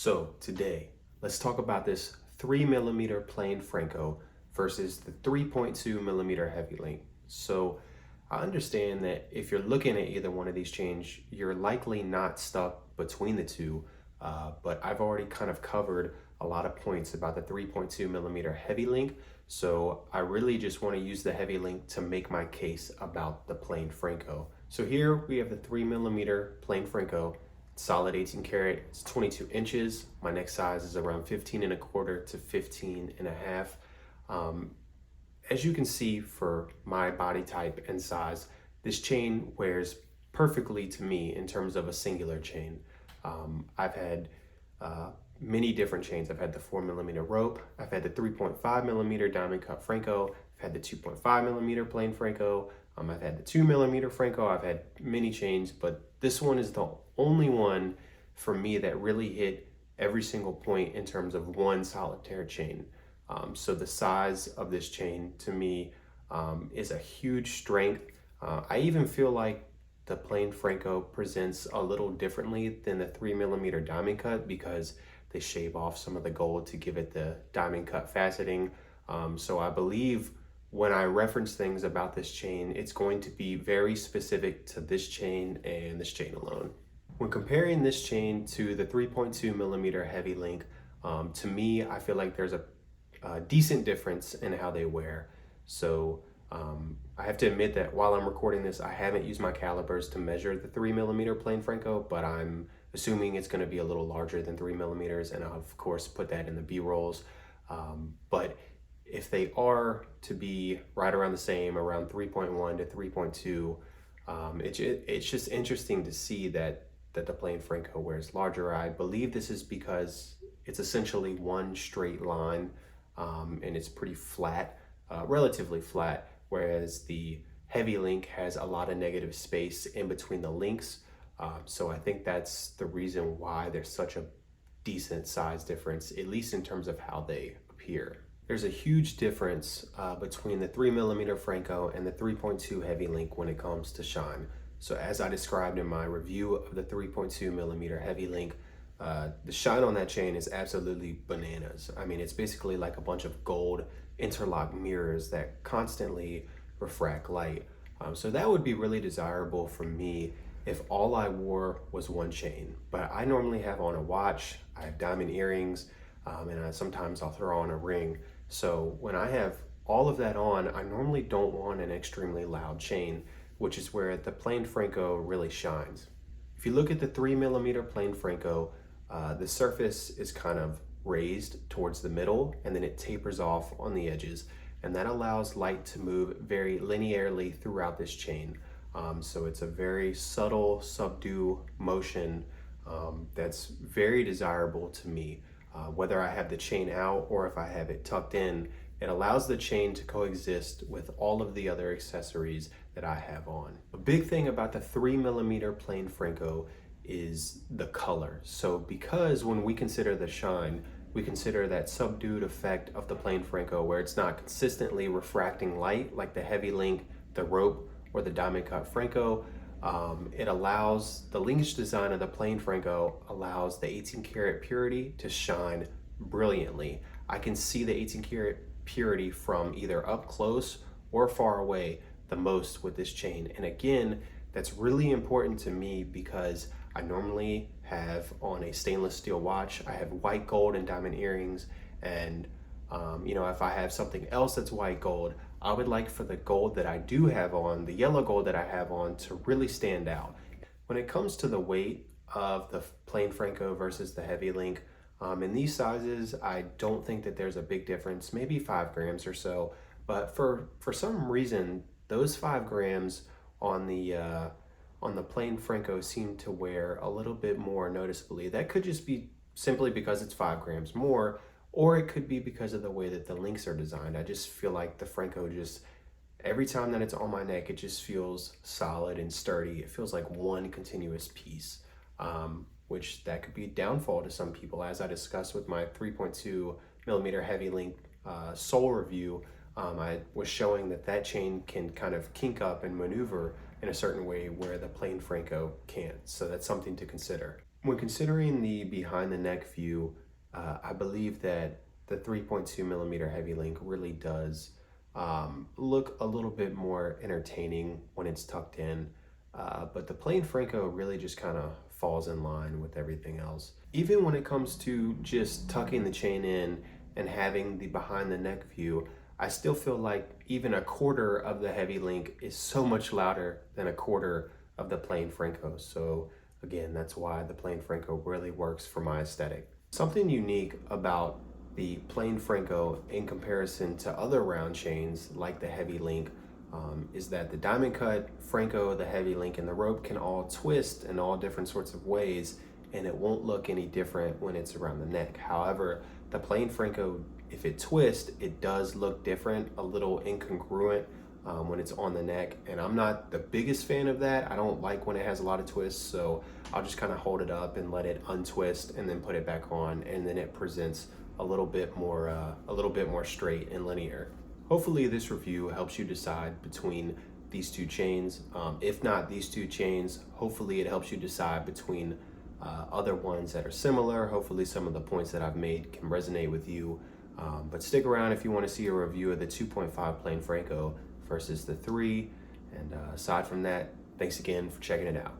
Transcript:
So today, let's talk about this 3 millimeter plain Franco versus the 3.2 millimeter heavy link. So I understand that if you're looking at either one of these chains, you're likely not stuck between the two, but I've already kind of covered a lot of points about the 3.2 millimeter heavy link. So I really just want to use the heavy link to make my case about the plain Franco. So here we have the 3 millimeter plain Franco. Solid 18 karat, it's 22 inches. My neck size is around 15 and a quarter to 15 and a half. As you can see for my body type and size, this chain wears perfectly to me in terms of a singular chain. I've had many different chains. I've had the 4 millimeter rope. I've had the 3.5 millimeter diamond cut Franco. I've had the 2.5 millimeter plain Franco. I've had the 2 millimeter Franco. I've had many chains, but this one is the only one for me that really hit every single point in terms of one solitaire chain. So the size of this chain to me is a huge strength. I even feel like the plain Franco presents a little differently than the 3 millimeter diamond cut because they shave off some of the gold to give it the diamond cut faceting. So I believe when I reference things about this chain, it's going to be very specific to this chain and this chain alone. When comparing this chain to the 3.2 millimeter heavy link, to me, I feel like there's a decent difference in how they wear. So I have to admit that while I'm recording this, I haven't used my calipers to measure the 3 millimeter plain Franco, but I'm assuming it's going to be a little larger than 3 millimeters, and I'll of course put that in the B-rolls. But if they are to be right around the same, around 3.1 to 3.2, it's just interesting to see that the plain Franco wears larger. I believe this is because it's essentially one straight line, and it's pretty flat, relatively flat, whereas the heavy link has a lot of negative space in between the links. So I think that's the reason why there's such a decent size difference, at least in terms of how they appear. There's a huge difference between the 3 millimeter Franco and the 3.2 heavy link when it comes to shine. So as I described in my review of the 3.2 millimeter heavy link, the shine on that chain is absolutely bananas. I mean, it's basically like a bunch of gold interlock mirrors that constantly refract light. So that would be really desirable for me if all I wore was one chain. But I normally have on a watch, I have diamond earrings, and sometimes I'll throw on a ring. So when I have all of that on, I normally don't want an extremely loud chain, which is where the plain Franco really shines. If you look at the 3 millimeter plain Franco, the surface is kind of raised towards the middle and then it tapers off on the edges, and that allows light to move very linearly throughout this chain. So it's a very subtle, subdued motion that's very desirable to me. Whether I have the chain out or if I have it tucked in, it allows the chain to coexist with all of the other accessories that I have on. A big thing about the 3 millimeter plain Franco is the color. So because when we consider the shine, we consider that subdued effect of the plain Franco where it's not consistently refracting light like the heavy link, the rope, or the diamond cut Franco. It allows the linkage design of the plain Franco allows the 18 karat purity to shine brilliantly. I can see the 18 karat purity from either up close or far away the most with this chain. And again, that's really important to me because I normally have on a stainless steel watch. I have white gold and diamond earrings, and if I have something else that's white gold, I would like for the gold that I do have on, the yellow gold that I have on, to really stand out. When it comes to the weight of the plain Franco versus the heavy link, in these sizes, I don't think that there's a big difference, maybe 5 grams or so. But for some reason, those 5 grams on the plain Franco seem to wear a little bit more noticeably. That could just be simply because it's 5 grams more, or it could be because of the way that the links are designed. I just feel like the Franco every time that it's on my neck, it just feels solid and sturdy. It feels like one continuous piece, which that could be a downfall to some people. As I discussed with my 3.2 millimeter heavy link sole review, I was showing that chain can kind of kink up and maneuver in a certain way where the plain Franco can't. So that's something to consider. When considering the behind the neck view, I believe that the 3.2 millimeter heavy link really does look a little bit more entertaining when it's tucked in. But the plain Franco really just kind of falls in line with everything else. Even when it comes to just tucking the chain in and having the behind the neck view, I still feel like even a quarter of the heavy link is so much louder than a quarter of the plain Franco. So again, that's why the plain Franco really works for my aesthetic. Something unique about the plain Franco in comparison to other round chains like the heavy link is that the diamond cut, Franco, the heavy link, and the rope can all twist in all different sorts of ways, and it won't look any different when it's around the neck. However, the plain Franco, if it twists, it does look different, a little incongruent when it's on the neck, and I'm not the biggest fan of that. I don't like when it has a lot of twists, so I'll just kind of hold it up and let it untwist and then put it back on, and then it presents a little bit more straight and linear. Hopefully this review helps you decide between these two chains. If not these two chains, hopefully it helps you decide between other ones that are similar. Hopefully some of the points that I've made can resonate with you. But stick around if you want to see a review of the 2.5 plain Franco versus the 3. And aside from that, thanks again for checking it out.